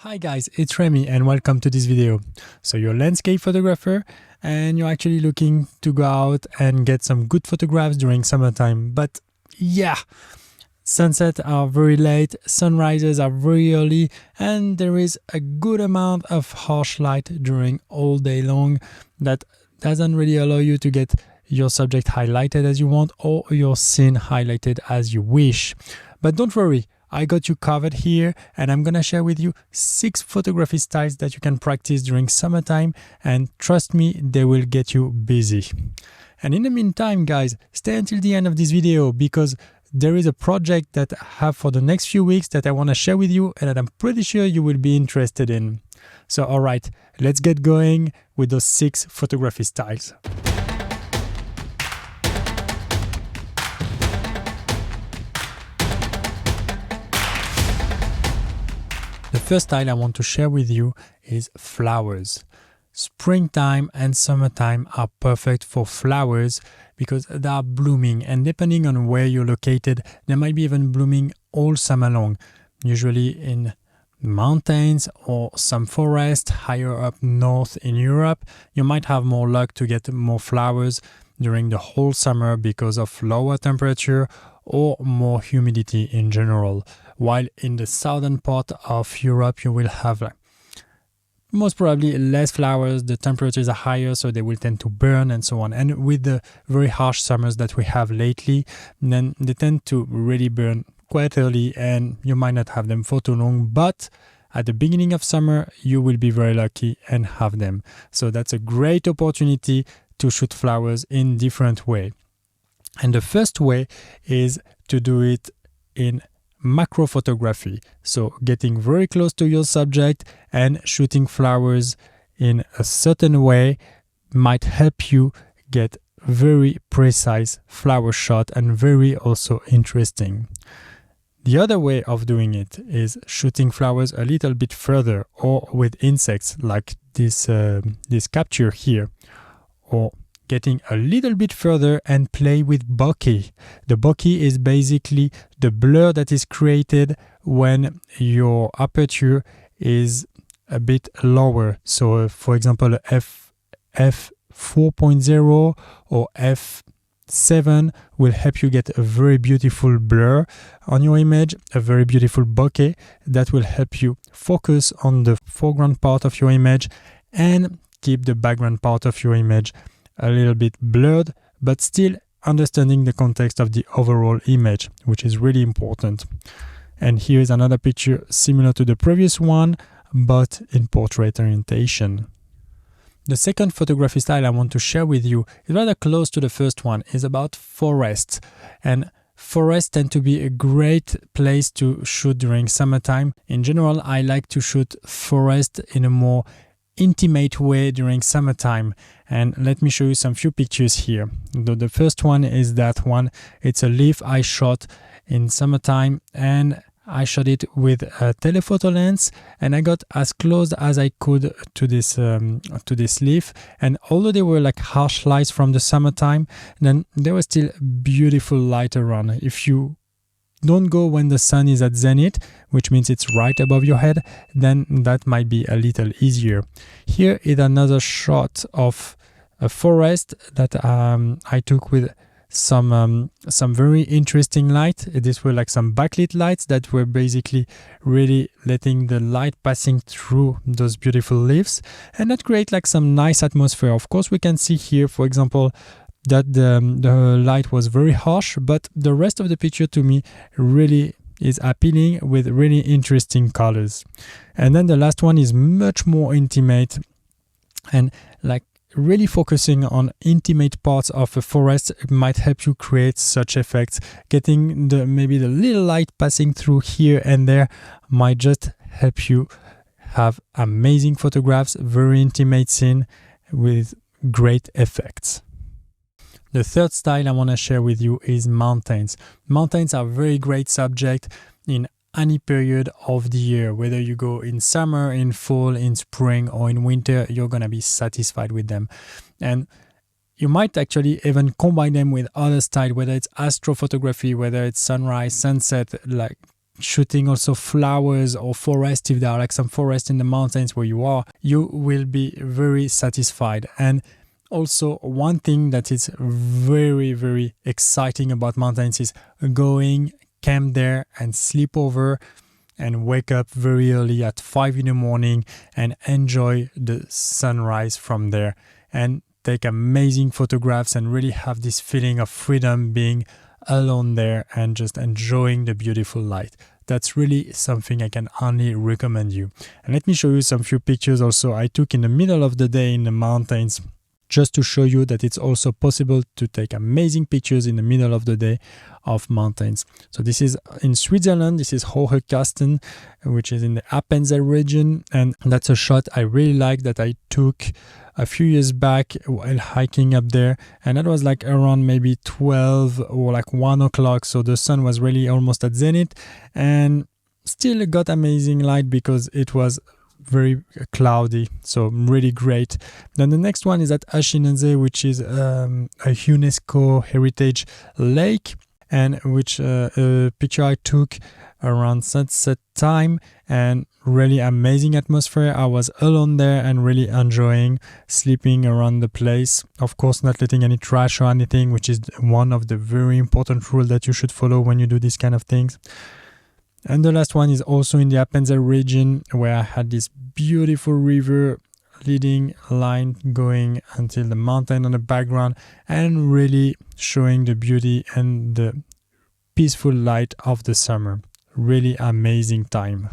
Hi guys, it's Remy and welcome to this video. So you're a landscape photographer and you're actually looking to go out and get some good photographs during summertime. But yeah, sunsets are very late, sunrises are very early, and there is a good amount of harsh light during all day long that doesn't really allow you to get your subject highlighted as you want or your scene highlighted as you wish. But don't worry, I got you covered here, and I'm gonna share with you 6 photography styles that you can practice during summertime, and trust me, they will get you busy. And in the meantime, guys, stay until the end of this video because there is a project that I have for the next few weeks that I want to share with you and that I'm pretty sure you will be interested in. So alright, let's get going with those 6 photography styles. The first style I want to share with you is flowers. Springtime and summertime are perfect for flowers because they are blooming, and depending on where you're located, they might be even blooming all summer long, usually in mountains or some forest higher up north in Europe. You might have more luck to get more flowers during the whole summer because of lower temperature or more humidity in general, while in the southern part of Europe you will have most probably less flowers, the temperatures are higher so they will tend to burn and so on. And with the very harsh summers that we have lately, then they tend to really burn quite early and you might not have them for too long, but at the beginning of summer you will be very lucky and have them. So that's a great opportunity to shoot flowers in different way. And the first way is to do it in macro photography, so getting very close to your subject and shooting flowers in a certain way might help you get very precise flower shot and very also interesting. The other way of doing it is shooting flowers a little bit further or with insects like this capture here, or getting a little bit further and play with bokeh. The bokeh is basically the blur that is created when your aperture is a bit lower. So for example, f4.0 or f7 will help you get a very beautiful blur on your image, a very beautiful bokeh that will help you focus on the foreground part of your image and keep the background part of your image a little bit blurred, but still understanding the context of the overall image, which is really important. And here is another picture similar to the previous one, but in portrait orientation. The second photography style I want to share with you is rather close to the first one, is about forests. And forests tend to be a great place to shoot during summertime. In general, I like to shoot forest in a more intimate way during summertime, and let me show you some few pictures here. The first one is that one. It's a leaf I shot in summertime, and I shot it with a telephoto lens, and I got as close as I could to this leaf. And although there were like harsh lights from the summertime, then there was still beautiful light around. If you don't go when the sun is at zenith, which means it's right above your head, then that might be a little easier. Here is another shot of a forest that I took with some very interesting light. These were like some backlit lights that were basically really letting the light passing through those beautiful leaves, and that create like some nice atmosphere. Of course, we can see here, for example, that the light was very harsh, but the rest of the picture to me really is appealing with really interesting colors. And then the last one is much more intimate, and like really focusing on intimate parts of a forest might help you create such effects. Getting maybe the little light passing through here and there might just help you have amazing photographs, very intimate scene with great effects. The third style I want to share with you is mountains. Mountains are a very great subject in any period of the year. Whether you go in summer, in fall, in spring, or in winter, you're going to be satisfied with them. And you might actually even combine them with other styles, whether it's astrophotography, whether it's sunrise, sunset, like shooting also flowers or forest, if there are like some forest in the mountains where you are, you will be very satisfied. And also one thing that is very, very exciting about mountains is going, camp there and sleep over and wake up very early at 5 in the morning and enjoy the sunrise from there and take amazing photographs and really have this feeling of freedom being alone there and just enjoying the beautiful light. That's really something I can only recommend you. And let me show you some few pictures also I took in the middle of the day in the mountains, just to show you that it's also possible to take amazing pictures in the middle of the day of mountains. So this is in Switzerland. This is Hohe Kasten, which is in the Appenzell region. And that's a shot I really like that I took a few years back while hiking up there. And that was like around maybe 12 or like 1 o'clock. So the sun was really almost at zenith and still got amazing light because it was very cloudy, so really great. Then the next one is at Achimensee, which is a UNESCO heritage lake, and which a picture I took around sunset time, and really amazing atmosphere. I was alone there and really enjoying sleeping around the place. Of course, not letting any trash or anything, which is one of the very important rules that you should follow when you do these kind of things. And the last one is also in the Appenzell region, where I had this beautiful river leading line going until the mountain on the background and really showing the beauty and the peaceful light of the summer. Really amazing time.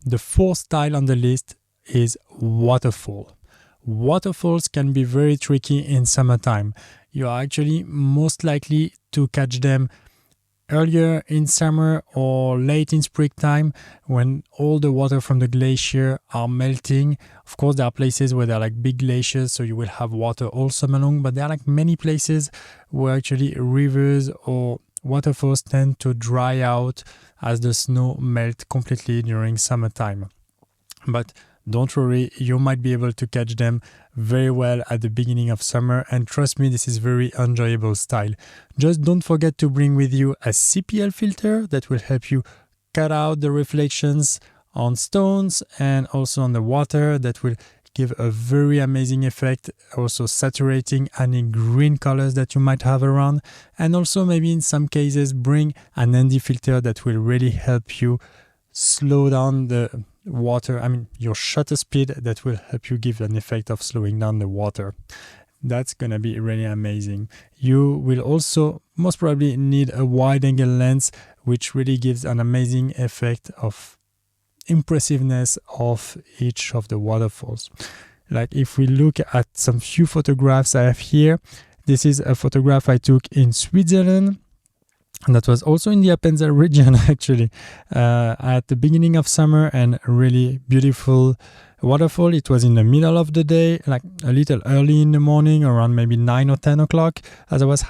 The fourth style on the list is waterfall. Waterfalls can be very tricky in summertime. You are actually most likely to catch them earlier in summer or late in springtime when all the water from the glacier are melting. Of course, there are places where there are like big glaciers, so you will have water all summer long, but there are like many places where actually rivers or waterfalls tend to dry out as the snow melts completely during summertime. But don't worry, you might be able to catch them very well at the beginning of summer, and trust me, this is very enjoyable style. Just don't forget to bring with you a CPL filter that will help you cut out the reflections on stones and also on the water. That will give a very amazing effect, also saturating any green colors that you might have around, and also maybe in some cases bring an ND filter that will really help you slow down the water, your shutter speed, that will help you give an effect of slowing down the water. That's gonna be really amazing. You will also most probably need a wide angle lens, which really gives an amazing effect of impressiveness of each of the waterfalls. Like if we look at some few photographs I have here, this is a photograph I took in Switzerland. And that was also in the Appenzell region, actually, at the beginning of summer, and really beautiful waterfall. It was in the middle of the day, like a little early in the morning, around maybe 9 or 10 o'clock as I was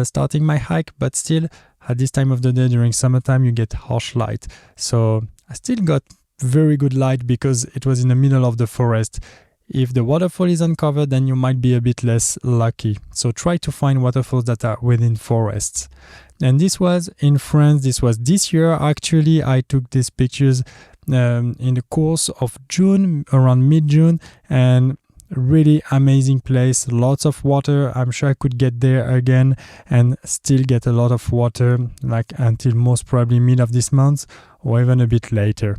starting my hike. But still, at this time of the day during summertime, you get harsh light. So I still got very good light because it was in the middle of the forest. If the waterfall is uncovered, then you might be a bit less lucky. So try to find waterfalls that are within forests. And this was in France. This was this year. Actually, I took these pictures in the course of June, around mid-June, and really amazing place. Lots of water. I'm sure I could get there again and still get a lot of water, like until most probably mid of this month or even a bit later.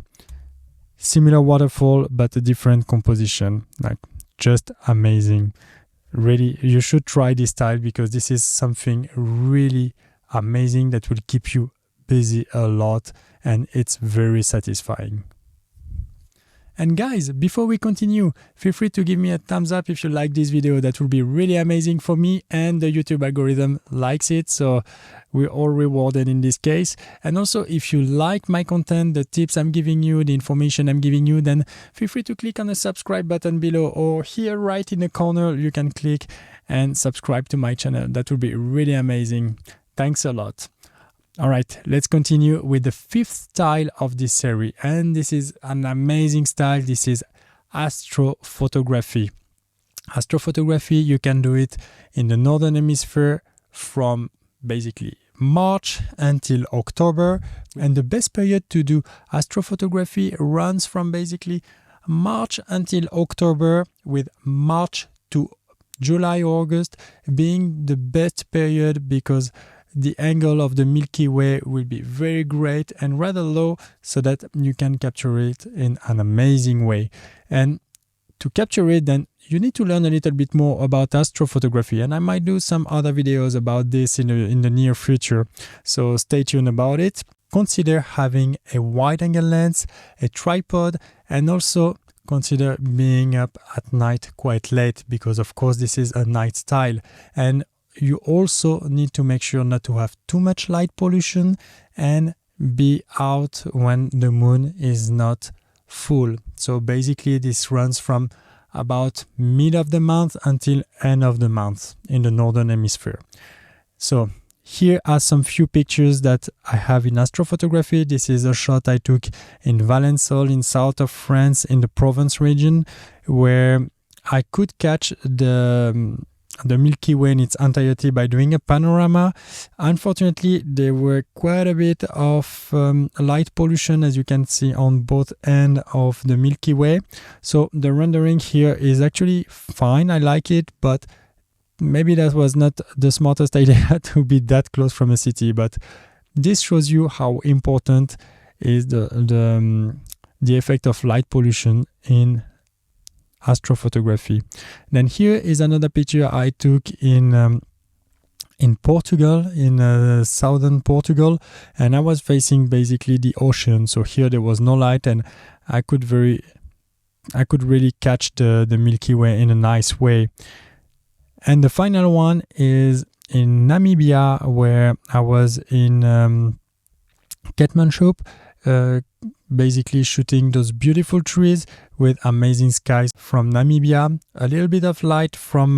Similar waterfall, but a different composition. Like just amazing. Really, you should try this style because this is something really amazing that will keep you busy a lot, and it's very satisfying. And guys, before we continue, feel free to give me a thumbs up if you like this video. That will be really amazing for me, and the YouTube algorithm likes it, so we're all rewarded in this case. And also, if you like my content, the tips I'm giving you, the information I'm giving you, then feel free to click on the subscribe button below, or here right in the corner you can click and subscribe to my channel. That would be really amazing. Thanks a lot. All right, let's continue with the fifth style of this series. And this is an amazing style. This is astrophotography. Astrophotography, you can do it in the Northern Hemisphere from basically March until October, and the best period to do astrophotography runs from basically March until October, with March to July, August being the best period because the angle of the Milky Way will be very great and rather low, so that you can capture it in an amazing way. And to capture it, then you need to learn a little bit more about astrophotography, and I might do some other videos about this in the near future, so stay tuned about it. Consider having a wide-angle lens, a tripod, and also consider being up at night quite late, because of course this is a night style. And you also need to make sure not to have too much light pollution and be out when the moon is not full. So basically this runs from about mid of the month until end of the month in the northern hemisphere. So here are some few pictures that I have in astrophotography. This is a shot I took in Valensole in south of France in the Provence region, where I could catch the Milky Way in its entirety by doing a panorama. Unfortunately, there were quite a bit of light pollution, as you can see on both ends of the Milky Way. So the rendering here is actually fine. I like it, but maybe that was not the smartest idea to be that close from a city. But this shows you how important is the effect of light pollution in astrophotography. Then here is another picture I took in Portugal, in southern Portugal, and I was facing basically the ocean. So here there was no light, and I could really catch the Milky Way in a nice way. And the final one is in Namibia, where I was in Keetmanshoop, basically shooting those beautiful trees with amazing skies from Namibia. A little bit of light from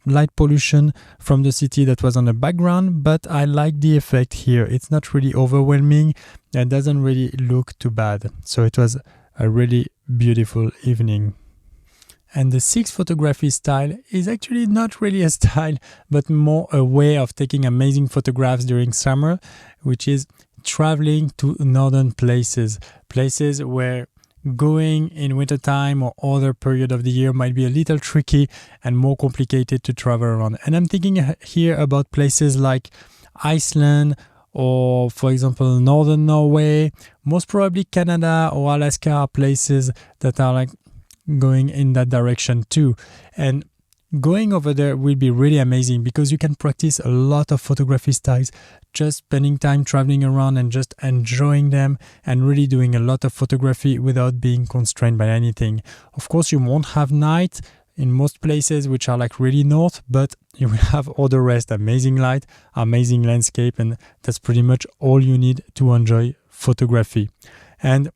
light pollution from the city that was on the background, but I like the effect here. It's not really overwhelming and doesn't really look too bad. So it was a really beautiful evening. And the sixth photography style is actually not really a style, but more a way of taking amazing photographs during summer, which is traveling to northern places where going in wintertime or other period of the year might be a little tricky and more complicated to travel around. And I'm thinking here about places like Iceland, or for example northern Norway. Most probably Canada or Alaska are places that are like going in that direction too. And going over there will be really amazing because you can practice a lot of photography styles, just spending time traveling around and just enjoying them and really doing a lot of photography without being constrained by anything. Of course, you won't have night in most places which are like really north, but you will have all the rest: amazing light, amazing landscape, and that's pretty much all you need to enjoy photography. And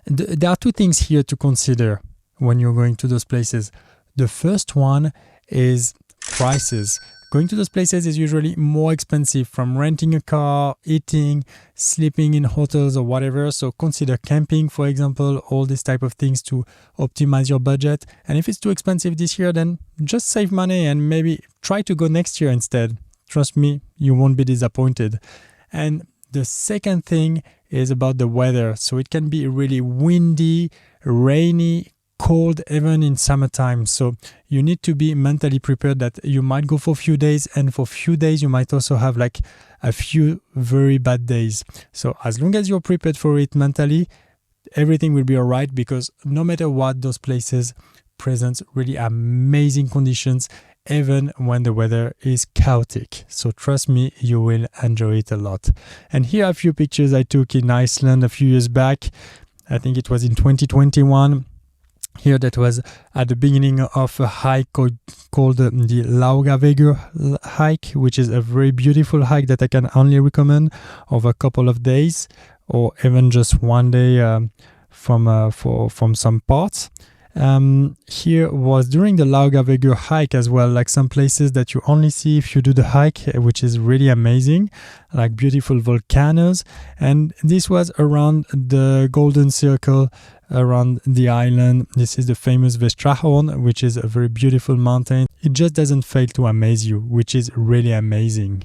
there are two things here to consider when you're going to those places. The first one is prices. Going to those places is usually more expensive, from renting a car, eating, sleeping in hotels or whatever. So consider camping, for example, all these type of things to optimize your budget. And if it's too expensive this year, then just save money and maybe try to go next year instead. Trust me, you won't be disappointed. And the second thing is about the weather. So it can be really windy, rainy, cold, even in summertime. So you need to be mentally prepared that you might go for a few days, and for a few days you might also have like a few very bad days. So as long as you're prepared for it mentally, everything will be all right, because no matter what, those places present really amazing conditions even when the weather is chaotic. So trust me, you will enjoy it a lot. And here are a few pictures I took in Iceland a few years back. I think it was in 2021. Here that was at the beginning of a hike called the Laugavegur hike, which is a very beautiful hike that I can only recommend over a couple of days, or even just one day from some parts. Here was during the Laugavegur hike as well, like some places that you only see if you do the hike, which is really amazing, like beautiful volcanoes. And this was around the Golden Circle around the island. This is the famous Vestrahorn, which is a very beautiful mountain. It just doesn't fail to amaze you, which is really amazing.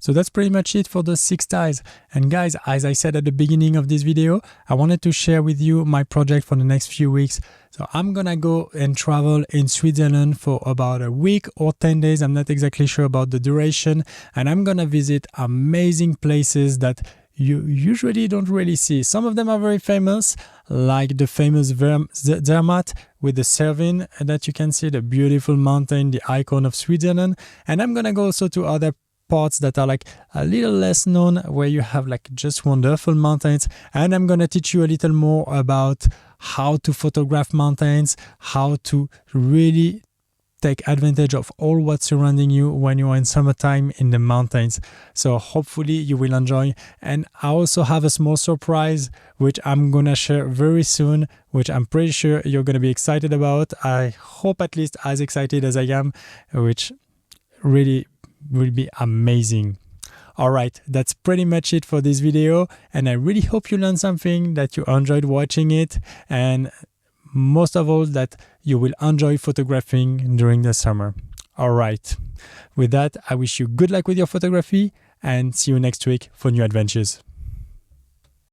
So that's pretty much it for the 6 styles. And guys, as I said at the beginning of this video, I wanted to share with you my project for the next few weeks. So I'm gonna go and travel in Switzerland for about a week or 10 days. I'm not exactly sure about the duration. And I'm gonna visit amazing places that you usually don't really see. Some of them are very famous, like the famous Zermatt with the Cervin that you can see, the beautiful mountain, the icon of Switzerland. And I'm gonna go also to other parts that are like a little less known, where you have like just wonderful mountains. And I'm gonna teach you a little more about how to photograph mountains, how to really take advantage of all what's surrounding you when you are in summertime in the mountains. So hopefully you will enjoy. And I also have a small surprise which I'm gonna share very soon, which I'm pretty sure you're gonna be excited about. I hope at least as excited as I am, which really will be amazing. All right, that's pretty much it for this video, and I really hope you learned something, that you enjoyed watching it, and most of all that you will enjoy photographing during the summer. All right, with that, I wish you good luck with your photography and see you next week for new adventures.